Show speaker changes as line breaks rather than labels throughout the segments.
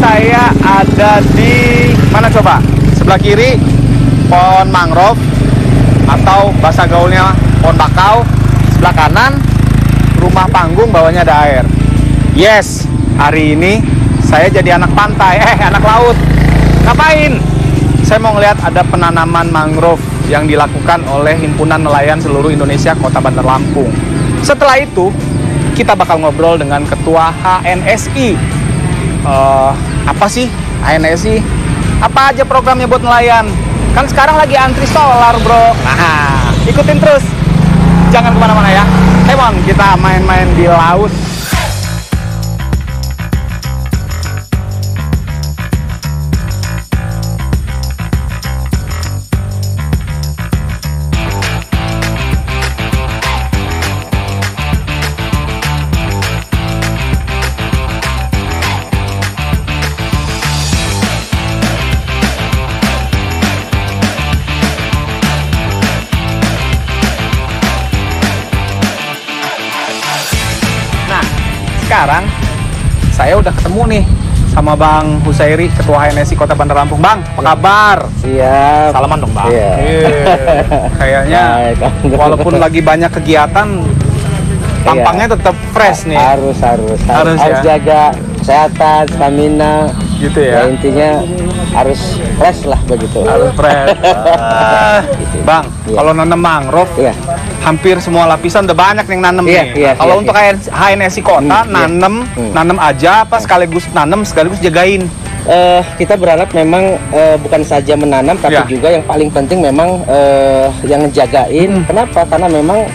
saya ada di mana coba? Sebelah kiri pohon mangrove atau bahasa gaulnya pohon bakau. Sebelah kanan rumah panggung, bawahnya ada air. Yes, hari ini saya jadi anak pantai, anak laut. Ngapain? Saya mau ngeliat ada penanaman mangrove yang dilakukan oleh Himpunan Nelayan Seluruh Indonesia Kota Bandar Lampung. Setelah itu kita bakal ngobrol dengan Ketua HNSI. Apa sih HNSI? Apa aja programnya buat nelayan? Kan sekarang lagi antri solar, bro. Nah, ikutin terus. Jangan kemana-mana ya. Come on, kita main-main di laut. Sekarang saya udah ketemu nih sama Bang Husairi, Ketua HNSI Kota Bandar Lampung. Bang, apa kabar?
Siap.
Salaman dong, Bang.
Iya.
Kayaknya walaupun lagi banyak kegiatan, tampangnya tetap fresh nih.
Harus
ya?
Jaga kesehatan, stamina.
Gitu ya.
Intinya harus fresh lah begitu.
Harus fresh. Bang, kalau nanam mangrove, hampir semua lapisan udah banyak yang nanam nih. Kalau untuk HNSI Kota, nanam aja apa sekaligus nanam sekaligus jagain?
Kita berharap memang bukan saja menanam, tapi juga yang paling penting memang yang ngejagain. Kenapa? Karena memang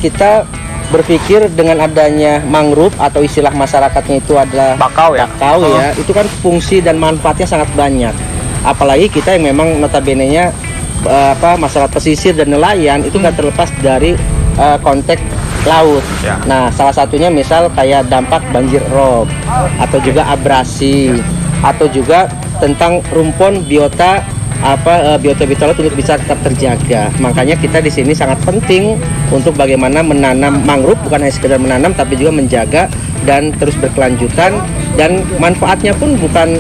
kita berpikir dengan adanya mangrove atau istilah masyarakatnya itu adalah
bakau ya,
itu kan fungsi dan manfaatnya sangat banyak. Apalagi kita yang memang notabene-nya masyarakat pesisir dan nelayan itu nggak terlepas dari konteks laut. Nah, salah satunya misal kayak dampak banjir rob atau juga abrasi atau juga tentang rumpun biota biota laut untuk bisa tetap terjaga. Makanya kita di sini sangat penting untuk bagaimana menanam mangrove, bukan hanya sekedar menanam tapi juga menjaga dan terus berkelanjutan, dan manfaatnya pun bukan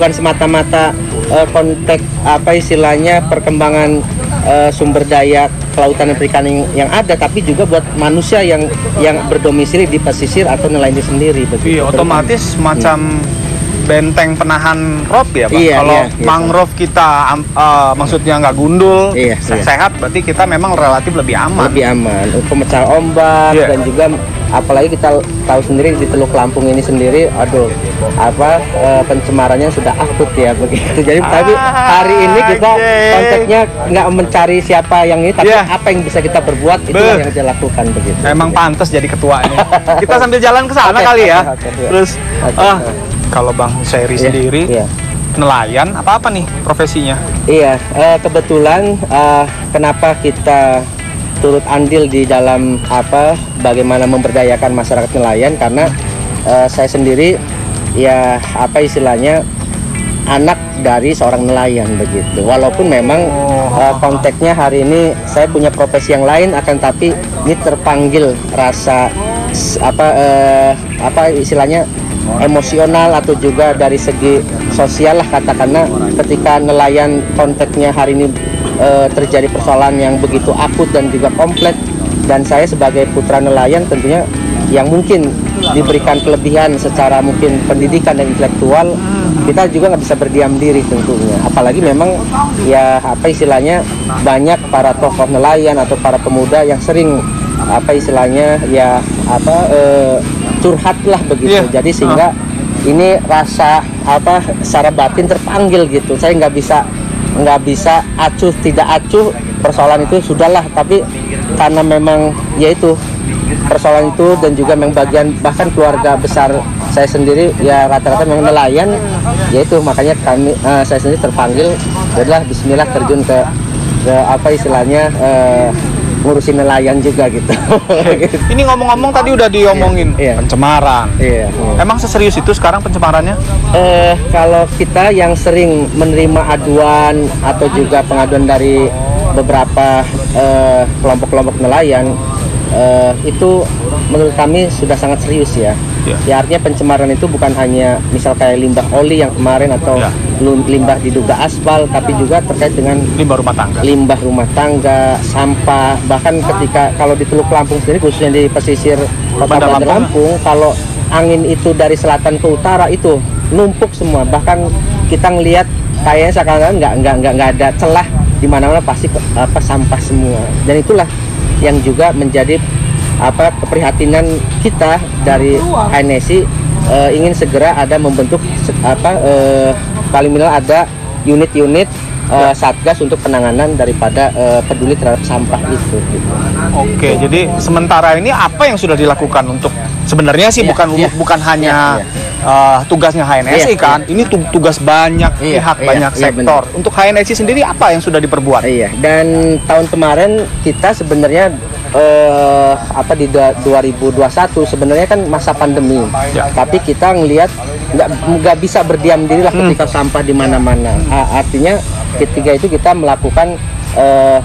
semata-mata konteks istilahnya perkembangan sumber daya kelautan dan perikanan yang ada, tapi juga buat manusia yang berdomisili di pesisir atau nelayan itu sendiri.
Iya, otomatis macam benteng penahan rob ya, Pak. Kalau mangrove kita maksudnya nggak gundul, sehat, berarti kita memang relatif lebih aman.
Lebih aman untuk pemecah ombak dan juga apalagi kita tahu sendiri di Teluk Lampung ini sendiri, pencemarannya sudah akut ya begitu. Jadi tapi hari ini kita konteksnya nggak mencari siapa yang ini, tapi apa yang bisa kita berbuat itu yang kita lakukan begitu.
Emang pantas jadi ketuanya. Kita sambil jalan ke sana kali ya. Terus kalau Bang Husairi sendiri nelayan apa nih profesinya? Iya,
kebetulan kenapa kita turut andil di dalam bagaimana memberdayakan masyarakat nelayan, karena saya sendiri istilahnya anak dari seorang nelayan begitu. Walaupun memang konteksnya hari ini saya punya profesi yang lain, akan tapi ini terpanggil rasa istilahnya emosional atau juga dari segi sosial lah katakanlah, ketika nelayan konteksnya hari ini terjadi persoalan yang begitu akut dan juga kompleks, dan saya sebagai putra nelayan tentunya yang mungkin diberikan kelebihan secara mungkin pendidikan dan intelektual, kita juga nggak bisa berdiam diri tentunya. Apalagi memang istilahnya banyak para tokoh nelayan atau para pemuda yang sering curhat lah begitu. Jadi sehingga ini rasa secara batin terpanggil gitu. Saya nggak bisa acuh tidak acuh persoalan itu sudahlah, tapi karena memang yaitu persoalan itu dan juga memang bagian bahkan keluarga besar saya sendiri rata-rata memang nelayan, yaitu makanya saya sendiri terpanggil adalah bismillah terjun ke istilahnya ngurusin nelayan juga gitu.
Ini ngomong-ngomong tadi udah diomongin pencemaran. Emang seserius itu sekarang pencemarannya?
Kalau kita yang sering menerima aduan atau juga pengaduan dari beberapa kelompok-kelompok nelayan, itu menurut kami sudah sangat serius ya. Ya artinya pencemaran itu bukan hanya misal kayak limbah oli yang kemarin atau limbah diduga aspal, tapi juga terkait dengan limbah rumah tangga, sampah. Bahkan ketika kalau di Teluk Lampung sendiri, khususnya di pesisir Kota Bandar Lampung, kalau angin itu dari selatan ke utara itu numpuk semua. Bahkan kita ngelihat kayaknya sekarang nggak ada celah, di mana-mana pasti sampah semua. Dan itulah yang juga menjadi keprihatinan kita dari HNSI, ingin segera ada membentuk paling minimal ada unit-unit satgas untuk penanganan daripada peduli terhadap sampah itu. Gitu.
Oke, jadi sementara ini apa yang sudah dilakukan untuk sebenarnya sih bukan hanya tugasnya HNSI kan, ini tugas banyak pihak, banyak sektor. Bener. Untuk HNSI sendiri apa yang sudah diperbuat?
Dan tahun kemarin kita sebenarnya di 2021 sebenarnya kan masa pandemi, tapi kita ngelihat nggak bisa berdiam diri lah ketika sampah di mana-mana. Artinya ketika itu kita melakukan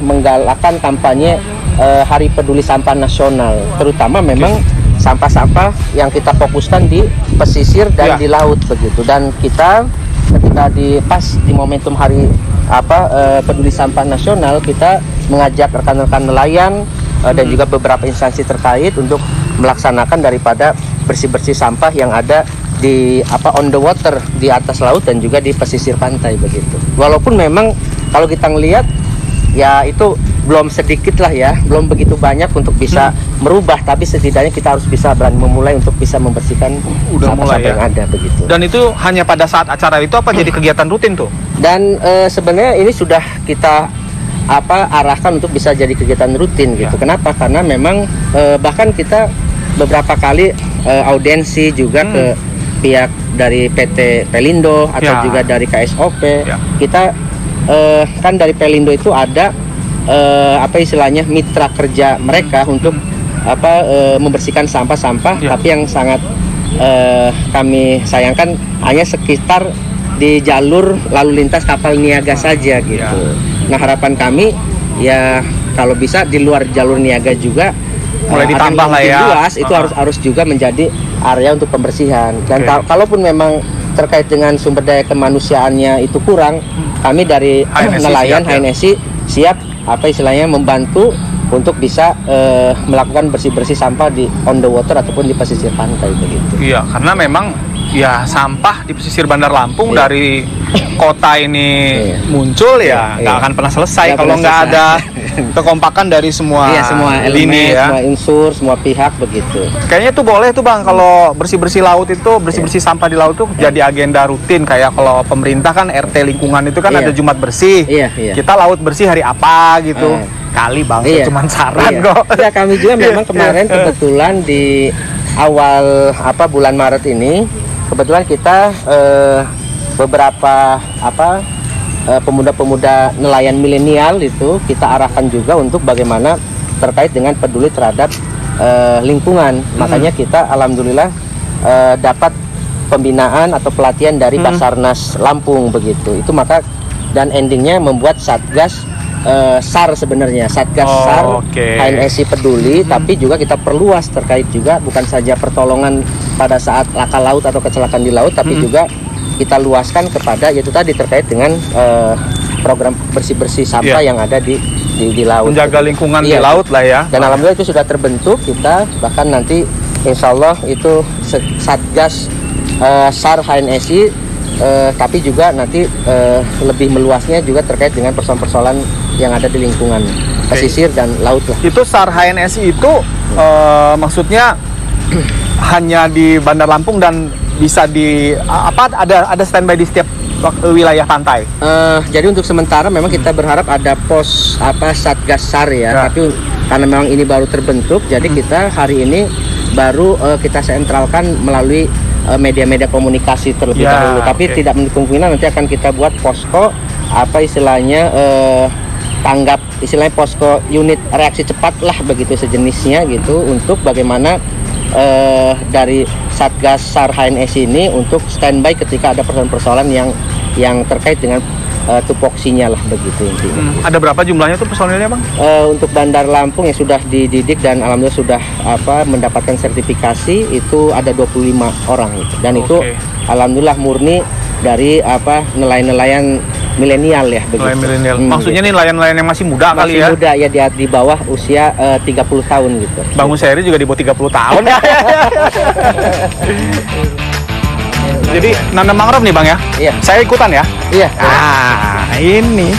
menggalakkan kampanye Hari Peduli Sampah Nasional, terutama memang sampah-sampah yang kita fokuskan di pesisir dan di laut begitu. Dan kita ketika pas di momentum Hari Peduli Sampah Nasional, kita mengajak rekan-rekan nelayan dan juga beberapa instansi terkait untuk melaksanakan daripada bersih-bersih sampah yang ada di on the water, di atas laut dan juga di pesisir pantai begitu. Walaupun memang kalau kita ngelihat ya itu belum sedikit lah ya, belum begitu banyak untuk bisa merubah, tapi setidaknya kita harus bisa berani memulai untuk bisa membersihkan sampah-sampah yang ada begitu.
Dan itu hanya pada saat acara itu apa jadi kegiatan rutin tuh? Dan
sebenarnya ini sudah kita arahkan untuk bisa jadi kegiatan rutin gitu. Kenapa? Karena memang bahkan kita beberapa kali audiensi juga ke pihak dari PT Pelindo atau juga dari KSOP. Kita kan dari Pelindo itu ada istilahnya mitra kerja mereka untuk membersihkan sampah-sampah, tapi yang sangat kami sayangkan hanya sekitar di jalur lalu lintas kapal niaga saja gitu. Nah, harapan kami ya kalau bisa di luar jalur niaga juga
mulai ditambah lah ya.
Luas itu harus juga menjadi area untuk pembersihan. Dan kalaupun memang terkait dengan sumber daya kemanusiaannya itu kurang, kami dari nelayan HNSI siap istilahnya membantu untuk bisa melakukan bersih-bersih sampah di on the water ataupun di pesisir pantai begitu.
Iya, karena memang ya sampah di pesisir Bandar Lampung dari kota ini muncul nggak akan pernah selesai kalau nggak ada kekompakan dari semua
elemen, semua unsur, semua pihak begitu.
Kayaknya tuh boleh tuh Bang, kalau bersih-bersih laut itu, bersih-bersih sampah di laut tuh jadi agenda rutin. Kayak kalau pemerintah kan RT lingkungan itu kan ada Jumat bersih. Kita laut bersih hari apa gitu. Kali Bang, cuma saran kok.
Ya, kami juga memang kemarin kebetulan di awal bulan Maret ini kebetulan kita beberapa pemuda-pemuda nelayan milenial itu kita arahkan juga untuk bagaimana terkait dengan peduli terhadap lingkungan. Makanya kita alhamdulillah dapat pembinaan atau pelatihan dari Basarnas Lampung begitu. Itu maka dan endingnya membuat Satgas SAR sebenarnya, Satgas SAR HNSI Peduli, tapi juga kita perluas terkait juga bukan saja pertolongan pada saat laka laut atau kecelakaan di laut, tapi juga kita luaskan kepada yaitu tadi terkait dengan program bersih-bersih sampah yang ada di laut.
Menjaga lingkungan di laut lah ya.
Dan alhamdulillah itu sudah terbentuk, kita bahkan nanti insya Allah itu Satgas SAR HNSI, tapi juga nanti lebih meluasnya juga terkait dengan persoalan-persoalan yang ada di lingkungan pesisir dan laut lah.
Itu SAR HNSI itu maksudnya hanya di Bandar Lampung dan bisa di ada standby di setiap wilayah pantai.
Jadi untuk sementara memang kita berharap ada pos Satgas SAR ya. Tapi karena memang ini baru terbentuk, jadi kita hari ini baru kita sentralkan melalui media-media komunikasi terlebih dahulu. Tapi tidak menutup kemungkinan nanti akan kita buat posko istilahnya tanggap istilahnya posko unit reaksi cepat lah begitu sejenisnya gitu, untuk bagaimana dari Satgas SAR HNSI ini untuk standby ketika ada persoalan-persoalan yang terkait dengan tupoksinya lah begitu intinya.
Ada berapa jumlahnya tuh personilnya Bang?
Untuk Bandar Lampung yang sudah dididik dan alhamdulillah sudah mendapatkan sertifikasi itu ada 25 orang gitu. Dan itu alhamdulillah murni dari nelayan-nelayan milenial ya begitu.
Nelayan milenial. Maksudnya nih nelayan-nelayan yang masih muda kali ya?
Masih muda ya, di bawah usia 30 tahun gitu.
Bang Hussein juga di bawah 30 tahun. Jadi nanam mangrove nih Bang ya?
Iya.
Saya ikutan ya?
Iya.
Ini.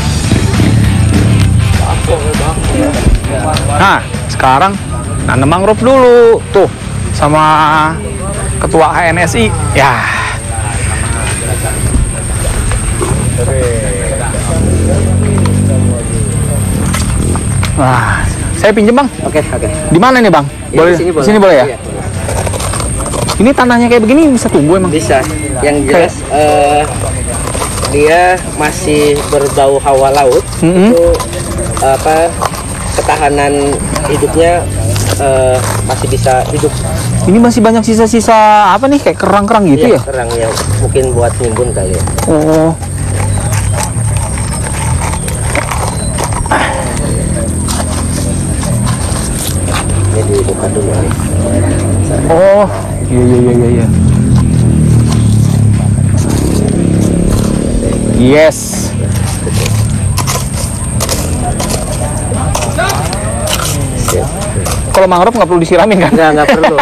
Nah, sekarang nanam mangrove dulu. Tuh, sama ketua HNSI. Ya. Wah, saya pinjem Bang.
Oke.
Di mana nih Bang?
Ya,
Boleh?
di
Sini boleh ya?
Iya.
Ini tanahnya kayak begini bisa tumbuh emang?
Bisa. Yang jelas dia masih berbau hawa laut. Itu ketahanan hidupnya masih bisa hidup.
Ini masih banyak sisa-sisa apa nih kayak kerang-kerang gitu ya?
Kerang yang mungkin buat nimbun kali ya.
Oh.
Ini dibuka dulu nih.
Oh, iya. Yes. Kalau mangrove nggak perlu disiramin kan?
Nggak perlu.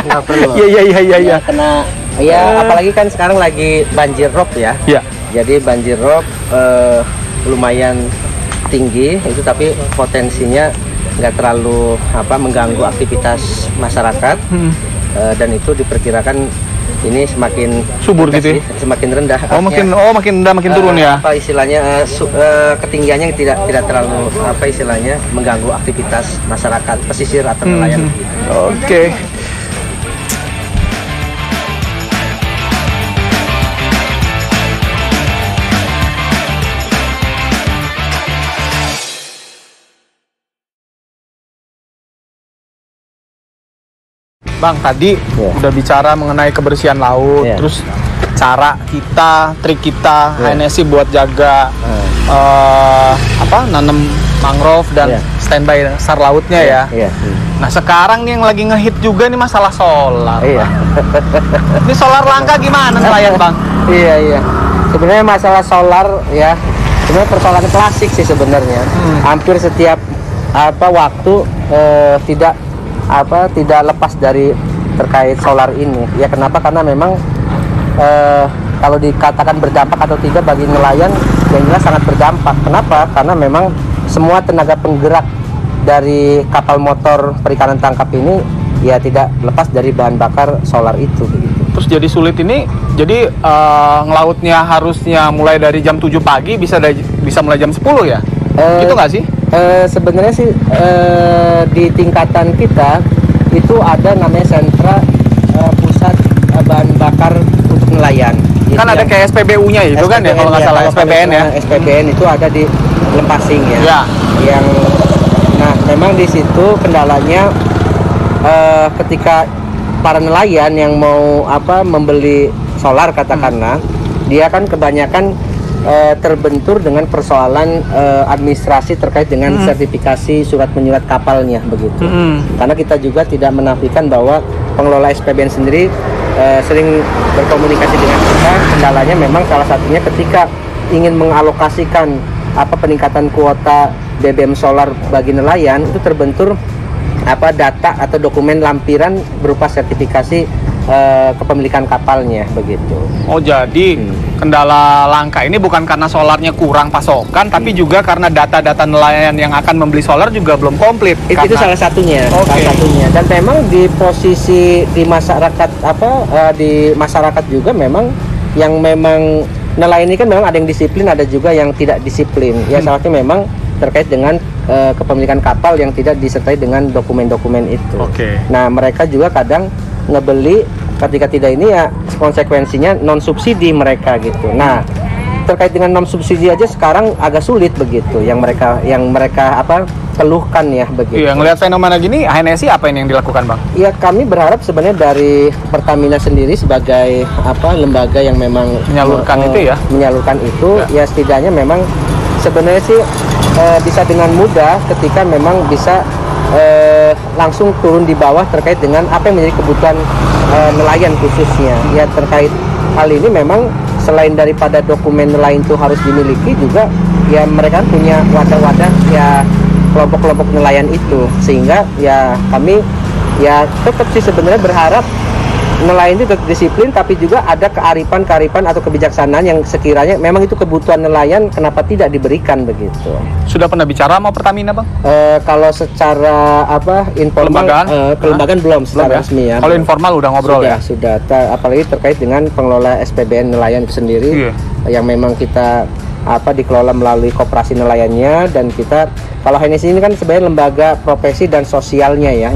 Iya.
Karena apalagi kan sekarang lagi banjir rob ya.
Iya.
Jadi banjir rob lumayan tinggi itu, tapi potensinya nggak terlalu mengganggu aktivitas masyarakat. Dan itu diperkirakan ini semakin
subur gitu ya?
Semakin rendah.
Makin rendah, makin turun ya?
Istilahnya ketinggiannya tidak terlalu istilahnya mengganggu aktivitas masyarakat pesisir atau nelayan.
Oke. Bang, tadi udah bicara mengenai kebersihan laut, terus cara kita, trik kita, HNSI buat jaga nanam mangrove dan standby SAR lautnya ya. Nah sekarang nih yang lagi ngehit juga nih masalah solar. Ini solar langka gimana nelayan Bang?
Iya. Sebenarnya masalah solar ya, sebenarnya persoalan klasik sih sebenarnya. Hampir setiap waktu tidak lepas dari terkait solar ini. Ya kenapa? Karena memang kalau dikatakan berdampak atau tidak bagi nelayan, yang jelas sangat berdampak. Kenapa? Karena memang semua tenaga penggerak dari kapal motor perikanan tangkap ini ya tidak lepas dari bahan bakar solar itu begitu.
Terus jadi sulit ini, jadi ngelautnya harusnya mulai dari jam 7 pagi bisa mulai jam 10 ya? Gitu nggak sih?
Sebenarnya sih di tingkatan kita itu ada namanya sentra pusat bahan bakar untuk nelayan.
Kan ada kayak SPBU-nya itu kan ya kalau nggak salah, SPBN ya?
SPBN itu ada di Lempasing ya. Nah memang di situ kendalanya ketika para nelayan yang mau membeli solar katakanlah, dia kan kebanyakan terbentur dengan persoalan administrasi terkait dengan sertifikasi surat menyurat kapalnya begitu. Karena kita juga tidak menafikan bahwa pengelola SPBN sendiri sering berkomunikasi dengan kita. Kendalanya memang salah satunya ketika ingin mengalokasikan peningkatan kuota BBM solar bagi nelayan, itu terbentur data atau dokumen lampiran berupa sertifikasi kepemilikan kapalnya begitu. Oh jadi
kendala langka ini bukan karena solarnya kurang pasokan, tapi juga karena data-data nelayan yang akan membeli solar juga belum komplit.
Itu salah satunya. Salah satunya. Dan memang di posisi di masyarakat di masyarakat juga memang yang memang nelayan ini kan memang ada yang disiplin, ada juga yang tidak disiplin. Ya salah satunya memang terkait dengan kepemilikan kapal yang tidak disertai dengan dokumen-dokumen itu. Nah mereka juga kadang ngebeli ketika tidak ini ya konsekuensinya non subsidi mereka gitu. Nah terkait dengan non subsidi aja sekarang agak sulit begitu yang mereka keluhkan ya begitu.
Iya, ngelihat fenomena gini HNSI apa ini yang dilakukan Bang?
Ya kami berharap sebenarnya dari Pertamina sendiri sebagai lembaga yang memang
menyalurkan itu
ya setidaknya memang sebenarnya sih bisa dengan mudah ketika memang bisa langsung turun di bawah terkait dengan apa yang menjadi kebutuhan nelayan khususnya. Ya terkait hal ini memang selain daripada dokumen nelayan itu harus dimiliki juga ya mereka punya wadah-wadah ya kelompok-kelompok nelayan itu, sehingga ya kami ya tetap sih sebenarnya berharap nelayan itu tetap disiplin, tapi juga ada kearifan atau kebijaksanaan yang sekiranya memang itu kebutuhan nelayan, kenapa tidak diberikan begitu.
Sudah pernah bicara sama Pertamina, Bang?
Kalau secara informal, kelembagaan belum secara resmi ya.
Kalau informal udah ngobrol
sudah, apalagi terkait dengan pengelola SPBN nelayan itu sendiri, yang memang kita dikelola melalui koperasi nelayannya, dan kita kalau HNSI ini kan sebenarnya lembaga profesi dan sosialnya ya,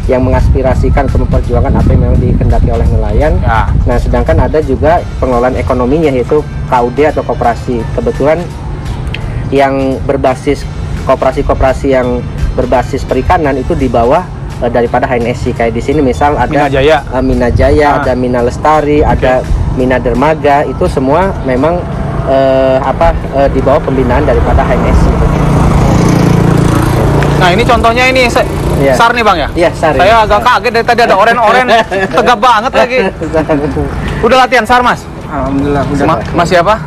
yang mengaspirasikan atau memperjuangkan apa yang memang dikehendaki oleh nelayan. Nah, sedangkan ada juga pengelolaan ekonominya, yaitu KUD atau koperasi. Kebetulan yang berbasis koperasi-koperasi yang berbasis perikanan itu di bawah daripada HNSI. Kayak di sini misal ada Mina Jaya, ada Mina Lestari, ada Mina Dermaga, itu semua memang di bawah pembinaan daripada HNSI.
Nah, ini contohnya ini SAR nih, Bang ya?
Iya, SAR.
Saya agak kaget dari tadi ada oren-oren tegap banget lagi. Udah latihan SAR, Mas?
Alhamdulillah udah.
Mas siapa?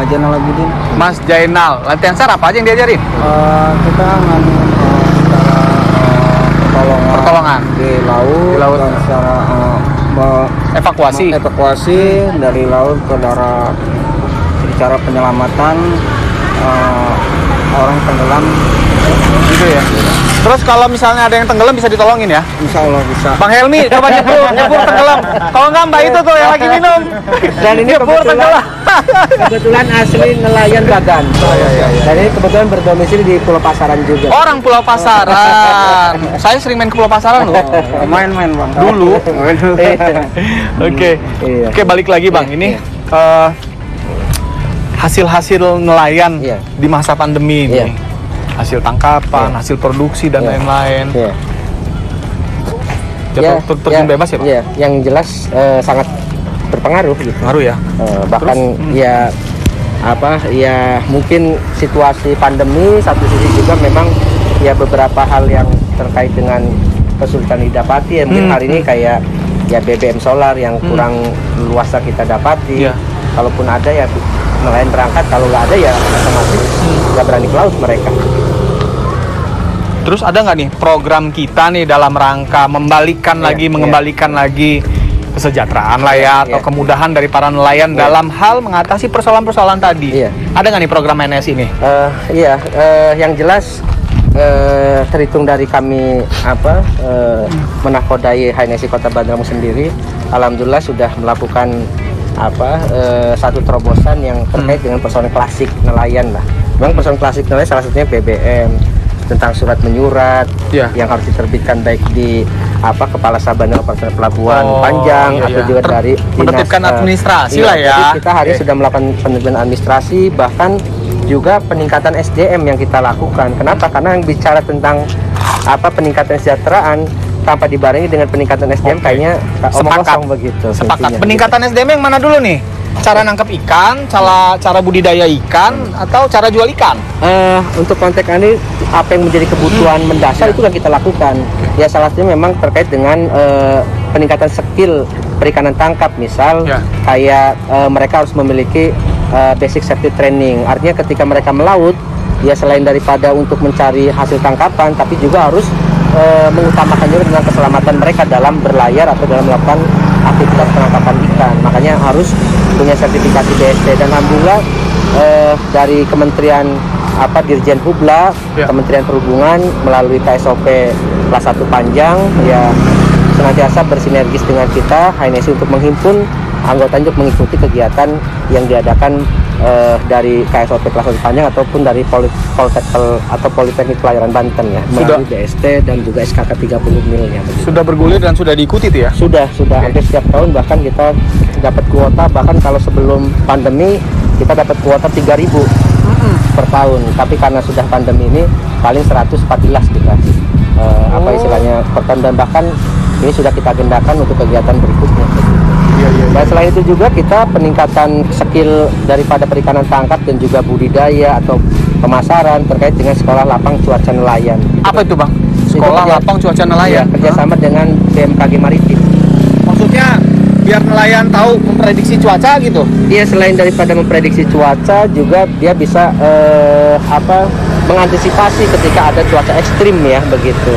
Jainal Abidin.
Mas Jainal. Latihan SAR apa aja yang diajarin?
Kita secara pertolongan di laut, dan secara evakuasi dari laut ke darat, cara penyelamatan orang tenggelam
gitu ya. Terus kalau misalnya ada yang tenggelam bisa ditolongin ya?
Insya Allah bisa.
Bang Helmi coba nyebur tenggelam. Kalau nggak Mbak itu tuh yang lagi minum.
Dan ini kebetulan asli nelayan Bagan. Dan ini kebetulan berdomisili di Pulau Pasaran juga.
Orang Pulau Pasaran. Saya sering main ke Pulau Pasaran loh.
Main-main Bang.
Dulu. Oke, balik lagi Bang. Ini hasil-hasil nelayan di masa pandemi ini. Hasil tangkapan, hasil produksi dan lain-lain. Terjun bebas ya, Pak?
Iya, yang jelas sangat berpengaruh gitu.
Pengaruh ya.
Bahkan mungkin situasi pandemi satu sisi juga memang ya beberapa hal yang terkait dengan kesulitan didapati ya. Mungkin hari ini kayak ya BBM solar yang kurang luasa kita dapati. Kalaupun ada ya nelayan berangkat, kalau nggak ada ya otomatis nggak berani ke laut mereka.
Terus ada nggak nih program kita nih dalam rangka mengembalikan lagi kesejahteraan lah ya, atau kemudahan dari para nelayan dalam hal mengatasi persoalan-persoalan tadi? Ada nggak nih program HNSI ini?
Yang jelas terhitung dari kami menakodai HNSI Kota Bandar Lampung sendiri, alhamdulillah sudah melakukan satu terobosan yang terkait dengan persoalan klasik nelayan lah. Memang persoalan klasik nelayan salah satunya BBM, tentang surat menyurat yang harus diterbitkan baik di Kepala Sabana Operasional Pelabuhan Panjang atau juga dari
menertibkan administrasi lah ya.
Jadi kita hari sudah melakukan penertiban administrasi, bahkan juga peningkatan SDM yang kita lakukan. Kenapa? Karena yang bicara tentang peningkatan kesejahteraan tanpa dibarengi dengan peningkatan SDM kayaknya omong kosong begitu.
Sepakat. Peningkatan SDM yang mana dulu nih? Cara nangkap ikan, cara budidaya ikan, atau cara jual ikan?
Untuk konteks ini apa yang menjadi kebutuhan mendasar itu kan kita lakukan. Ya salah satunya memang terkait dengan peningkatan skill perikanan tangkap, misal kayak mereka harus memiliki basic safety training. Artinya ketika mereka melaut, ya selain daripada untuk mencari hasil tangkapan, tapi juga harus mengutamakan juga tentang keselamatan mereka dalam berlayar atau dalam melakukan aktivitas penangkapan ikan. Makanya harus punya sertifikasi BSD, dan alhamdulillah dari Kementerian Dirjen Hubla, Kementerian Perhubungan melalui KSOP kelas 1 Panjang ya senantiasa bersinergis dengan kita HNSI untuk menghimpun anggota untuk mengikuti kegiatan yang diadakan dari KSOP kelas 1 Panjang ataupun dari Politeknik Pelayaran Banten ya, melalui BST dan juga SKK 30 milnya.
Sudah bergulir dan sudah diikuti tuh ya?
Sudah hampir setiap tahun, bahkan kita dapat kuota, bahkan kalau sebelum pandemi kita dapat kuota 3.000 per tahun, tapi karena sudah pandemi ini paling 114 kita istilahnya per tahun, dan bahkan ini sudah kita agendakan untuk kegiatan berikutnya. Dan selain itu juga kita peningkatan skill daripada perikanan tangkap dan juga budidaya atau pemasaran terkait dengan sekolah lapang cuaca nelayan.
Apa itu Bang? Sekolah lapang cuaca nelayan.
Ya, kerjasama dengan BMKG Maritim.
Maksudnya biar nelayan tahu memprediksi cuaca gitu?
Iya, selain daripada memprediksi cuaca, juga dia bisa mengantisipasi ketika ada cuaca ekstrim ya, begitu.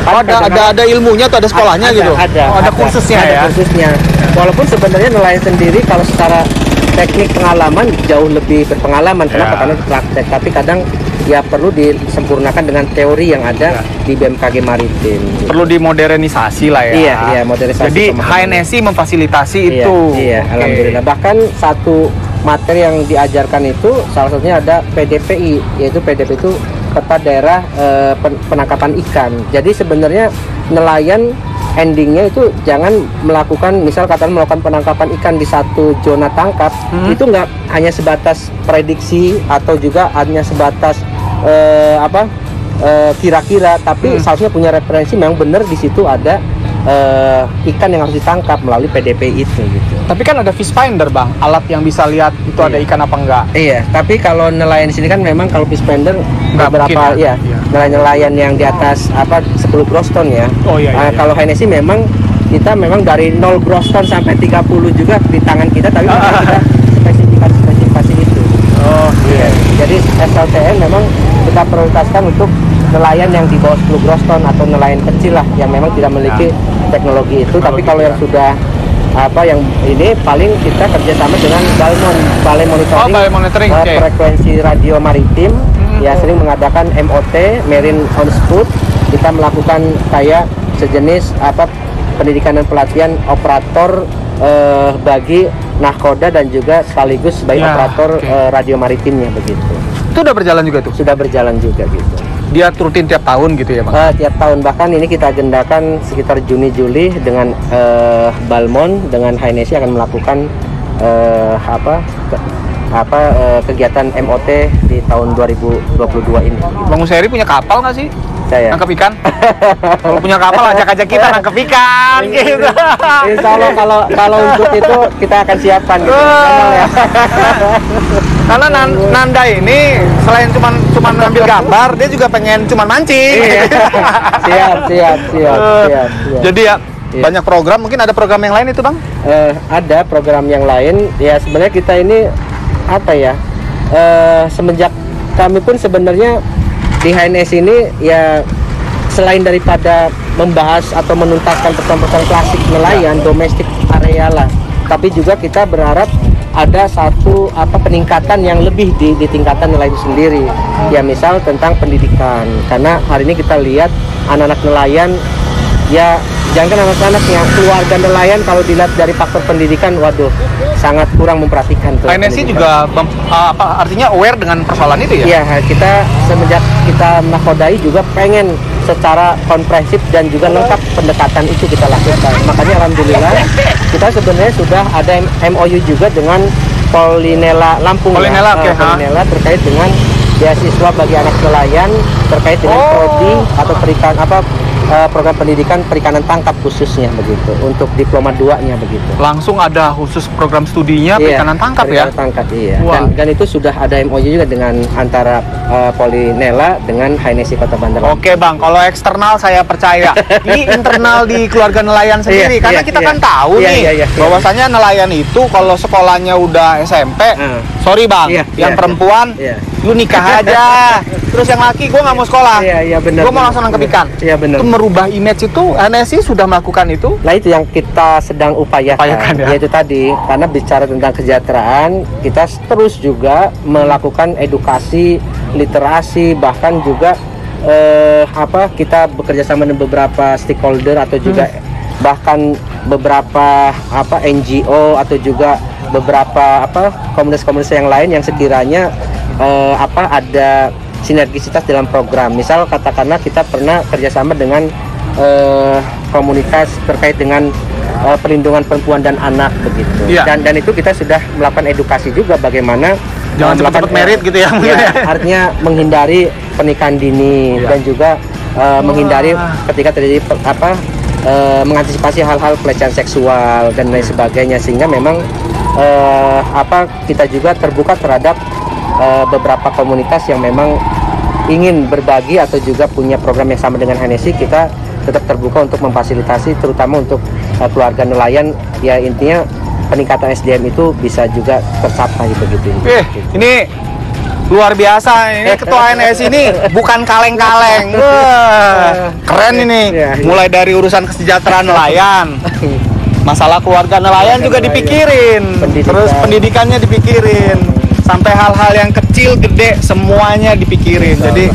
Oh, ada ilmunya tuh, ada sekolahnya gitu? Ada kursusnya
ada
ya?
kursusnya. Walaupun sebenarnya nelayan sendiri kalau secara teknik pengalaman jauh lebih berpengalaman. Kenapa? Karena praktek. Tapi kadang ya perlu disempurnakan dengan teori yang ada di BMKG Maritim.
Perlu dimodernisasi lah ya.
Iya, modernisasi.
Jadi HNSI memfasilitasi itu.
Iya, alhamdulillah. Bahkan satu materi yang diajarkan itu salah satunya ada PDPI, yaitu PDP itu peta daerah penangkapan ikan. Jadi sebenarnya nelayan endingnya itu jangan melakukan, misal katakan melakukan penangkapan ikan di satu zona tangkap, itu nggak hanya sebatas prediksi atau juga hanya sebatas kira-kira, tapi seharusnya punya referensi memang benar di situ ada ikan yang harus ditangkap melalui PDP itu gitu.
Tapi kan ada fish finder Bang, alat yang bisa lihat itu ada ikan apa enggak.
Iya, tapi kalau nelayan di sini kan memang kalau fish finder beberapa nelayan yang di atas 10 gross ton ya.
Oh iya.
Kalau HNSI memang kita dari 0 gross ton sampai 30 juga di tangan kita, tapi kita spesifikasi itu. Oh iya. Jadi SLTN memang kita prioritaskan untuk nelayan yang di bawah 10 gross ton atau nelayan kecil lah yang memang tidak memiliki teknologi itu. Tapi kalau yang sudah yang ini paling kita kerjasama dengan Balai Monitoring Frekuensi Radio Maritim, ya sering mengadakan MOT, Marine on Spot. Kita melakukan kayak sejenis pendidikan dan pelatihan operator bagi nahkoda dan juga sekaligus sebagai operator radio maritimnya begitu.
Itu udah berjalan juga tuh? Sudah berjalan juga gitu. Dia rutin tiap tahun gitu ya Bang?
Tiap tahun, bahkan ini kita agendakan sekitar Juni-Juli dengan Balmon dengan HNSI akan melakukan kegiatan MOT di tahun 2022 ini.
Bang Useri punya kapal nggak sih?
Saya
nangkep ikan. Kalau punya kapal ajak-ajak kita nangkep ikan gitu.
Insya Allah kalau untuk itu kita akan siapkan gitu.
Karena Nanda ini selain cuman ngambil gambar, dia juga pengen cuman mancing.
Siap.
Jadi banyak program, mungkin ada program yang lain itu Bang?
Ada program yang lain. Ya sebenarnya kita ini semenjak kami pun sebenarnya di HNS ini ya selain daripada membahas atau menuntaskan persoalan-persoalan klasik nelayan domestik area lah, tapi juga kita berharap ada satu peningkatan yang lebih di tingkatan nelayan itu sendiri. Ya misal tentang pendidikan, karena hari ini kita lihat anak-anak nelayan ya jangan anak-anaknya, keluarga nelayan kalau dilihat dari faktor pendidikan, waduh sangat kurang memperhatikan tuh.
HNSI juga artinya aware dengan persoalan itu ya?
Iya, kita semenjak kita nakodai juga pengen secara komprehensif dan juga lengkap pendekatan itu kita lakukan. Makanya alhamdulillah kita sebenarnya sudah ada MOU juga dengan Polinela Lampung.
Polinela
terkait dengan beasiswa bagi anak nelayan terkait dengan prodi atau program pendidikan perikanan tangkap khususnya begitu, untuk diploma 2-nya begitu.
Langsung ada khusus program studinya perikanan tangkap ya?
Perikanan tangkap, iya. Dan itu sudah ada MOU juga dengan antara Polinela dengan HNSI Kota Bandar.
Oke Bang, kalau eksternal saya percaya. Ini internal di keluarga nelayan sendiri, karena kita kan tahu bahwasanya nelayan itu kalau sekolahnya udah SMP, sorry Bang, yang perempuan lu nikah aja. Terus yang laki gue nggak mau sekolah.
Iya benar.
Gue mau langsung nangkep ikan.
Iya benar.
Itu merubah image itu, HNSI sudah melakukan itu.
Nah itu yang kita sedang upayakan ya. Yaitu tadi, karena bicara tentang kesejahteraan, kita terus juga melakukan edukasi, literasi, bahkan juga kita bekerja sama dengan beberapa stakeholder atau juga bahkan beberapa NGO atau juga beberapa komunitas-komunitas yang lain yang sekiranya ada sinergisitas dalam program. Misal katakanlah kita pernah kerjasama dengan komunitas terkait dengan perlindungan perempuan dan anak begitu. Dan itu kita sudah melakukan edukasi juga bagaimana
jangan cepat-cepat merit gitu ya.
Artinya menghindari pernikahan dini dan juga menghindari ketika terjadi mengantisipasi hal-hal pelecehan seksual dan lain sebagainya, sehingga memang kita juga terbuka terhadap beberapa komunitas yang memang ingin berbagi atau juga punya program yang sama dengan HNSI, kita tetap terbuka untuk memfasilitasi, terutama untuk keluarga nelayan. Ya intinya peningkatan SDM itu bisa juga tercapai begitu.
Ini luar biasa. Ini ketua HNSI ini bukan kaleng-kaleng. Wah, keren ini. Mulai dari urusan kesejahteraan nelayan, masalah keluarga nelayan juga dipikirin, terus pendidikannya dipikirin, sampai hal-hal yang kecil, gede, semuanya dipikirin. Jadi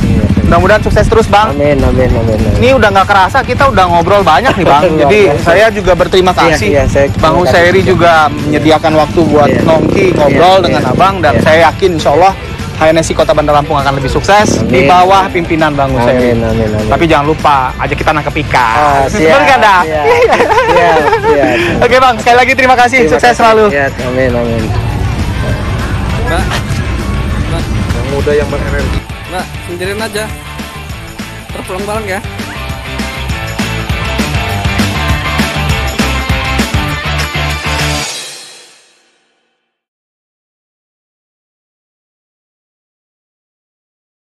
mudah-mudahan sukses terus, Bang.
Amin, amin, amin.
Ini udah nggak kerasa, kita udah ngobrol banyak nih, Bang. Jadi saya juga berterima kasih. Bang Husairi juga menyediakan waktu buat nongki, ngobrol dengan Abang. Dan saya yakin insya Allah HNSI Kota Bandar Lampung akan lebih sukses di bawah pimpinan Bang Husairi.
Amin, amin, amin.
Tapi jangan lupa, ajak kita nangkep ikan.
Siap,
Bener kan, dah?
siap.
Oke, Bang. Sekali lagi terima kasih. Sukses selalu.
Amin, amin.
Mbak,
Yang muda yang berenergi.
Mbak, sendirian aja. Terpulang bareng ya.